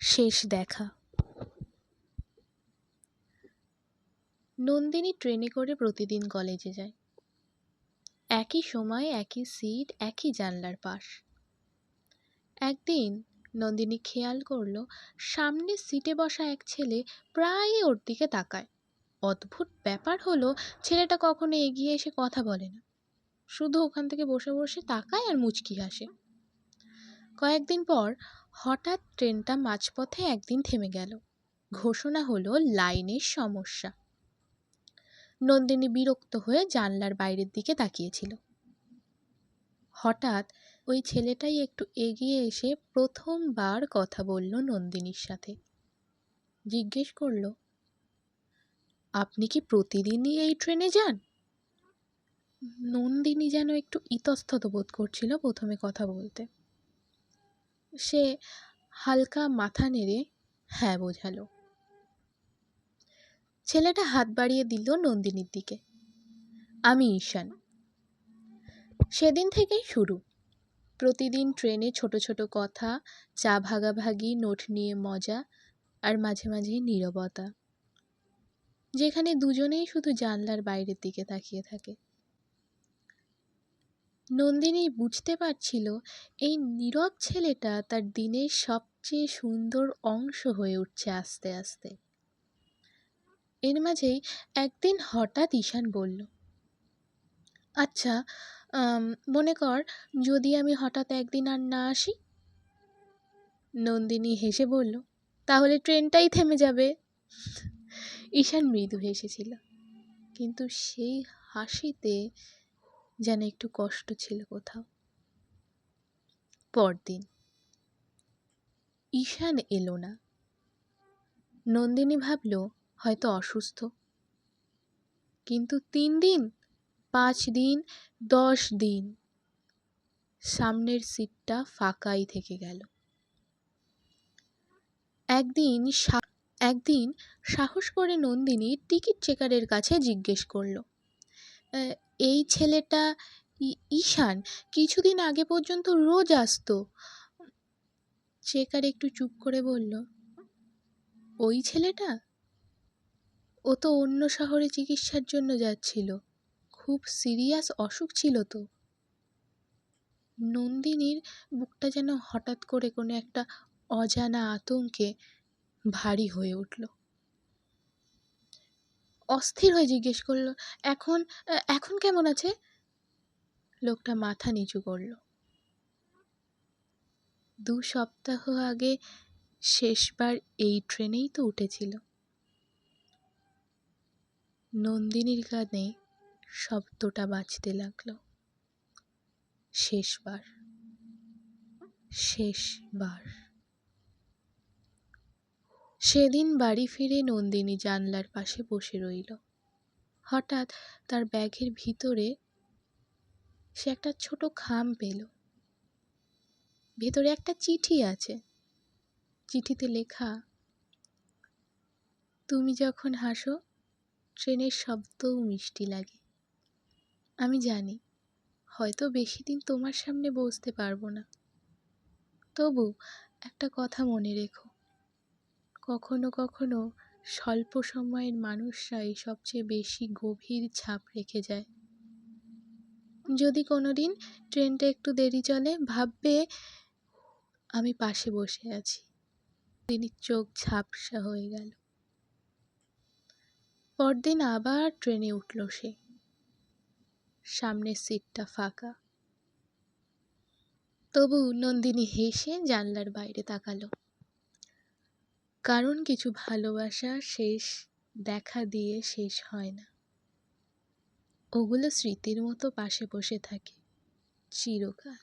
শেষ দেখা। নন্দিনী ট্রেনে করে প্রতিদিন কলেজে যায়। একই সময়, একই সিট, একই জানলার পাশ। একদিন নন্দিনী খেয়াল করল সামনের সিটে বসা এক ছেলে প্রায়ই ওর দিকে তাকায়। অদ্ভুত ব্যাপার হলো, ছেলেটা কখনো এগিয়ে এসে কথা বলে না, শুধু ওখান থেকে বসে বসে তাকায় আর মুচকি হাসে। কয়েকদিন পর হঠাৎ ট্রেনটা মাঝপথে একদিন থেমে গেল। ঘোষণা হলো লাইনের সমস্যা। নন্দিনী বিরক্ত হয়ে জানলার বাইরের দিকে তাকিয়েছিল। হঠাৎ ওই ছেলেটাই একটু এগিয়ে এসে প্রথমবার কথা বলল নন্দিনীর সাথে। জিজ্ঞেস করল, আপনি কি প্রতিদিনই এই ট্রেনে যান? নন্দিনী যেন একটু ইতস্তত বোধ করছিল প্রথমে কথা বলতে। সে হালকা মাথা নেড়ে হ্যাঁ বোঝালো। ছেলেটা হাত বাড়িয়ে দিল নন্দিনীর দিকে। আমি ঈশান। সেদিন থেকেই শুরু। প্রতিদিন ট্রেনে ছোট ছোট কথা, চা ভাগাভাগি, নোট নিয়ে মজা, আর মাঝে মাঝে নীরবতা, যেখানে দুজনেই শুধু জানলার বাইরের দিকে তাকিয়ে থাকে। নন্দিনী বুঝতে পারছিল এই নীরব ছেলেটা তার দিনের সবচেয়ে সুন্দর অংশ হয়ে উঠছে আস্তে আস্তে। এর মাঝেই একদিন হঠাৎ ঈশান বলল, আচ্ছা, মনে কর যদি আমি হঠাৎ একদিন আর না আসি? নন্দিনী হেসে বলল, তাহলে ট্রেনটাই থেমে যাবে। ঈশান মৃদু হেসেছিল, কিন্তু সেই হাসিতে যেন একটু কষ্ট ছিল কোথাও। পরদিন ঈশান এলো না। নন্দিনী ভাবল হয়তো অসুস্থ। কিন্তু 3 দিন, 5 দিন, 10 দিন সামনের সিটটা ফাঁকাই থেকে গেল। একদিন সাহস করে নন্দিনী টিকিট চেকারের কাছে জিজ্ঞেস করল, এই ছেলেটা ঈশান কিছুদিন আগে পর্যন্ত রোজ আসতো? চেকার একটু চুপ করে বলল, ওই ছেলেটা? ও তো অন্য শহরে চিকিৎসার জন্য যাচ্ছিল, খুব সিরিয়াস অসুখ ছিল তো। নন্দিনীর বুকটা যেন হঠাৎ করে কোনো একটা অজানা আতঙ্কে ভারী হয়ে উঠল। অস্থির হয়ে জিজ্ঞেস করল, এখন এখন কেমন আছে? লোকটা মাথা নিচু করল। 2 সপ্তাহ আগে শেষবার এই ট্রেনেই তো উঠেছিল। নন্দিনীর কানে শব্দটা বাজতে লাগলো, শেষবার, শেষবার। সেদিন বাড়ি ফিরে নন্দিনী জানলার পাশে বসে রইল। হঠাৎ তার ব্যাগের ভিতরে সে একটা ছোট খাম পেল। ভেতরে একটা চিঠি আছে। চিঠিতে লেখা, তুমি যখন হাসো ট্রেনের শব্দও মিষ্টি লাগে। আমি জানি হয়তো বেশি দিন তোমার সামনে বসতে পারবো না, তবু একটা কথা মনে রেখো, কখনো কখনো স্বল্প সময়ের মানুষরাই সবচেয়ে বেশি গভীর ছাপ রেখে যায়। যদি কোনোদিন ট্রেনটা একটু দেরি চলে, ভাববে আমি পাশে বসে আছি। তিনি চোখ ঝাপসা হয়ে গেল। পরদিন আবার ট্রেনে উঠল সে। সামনের সিটটা ফাঁকা। তবু নন্দিনী হেসে জানলার বাইরে তাকালো। কারণ কিছু ভালোবাসা শেষ দেখা দিয়ে শেষ হয় না, ওগুলো স্মৃতির মতো পাশে বসে থাকে চিরকাল।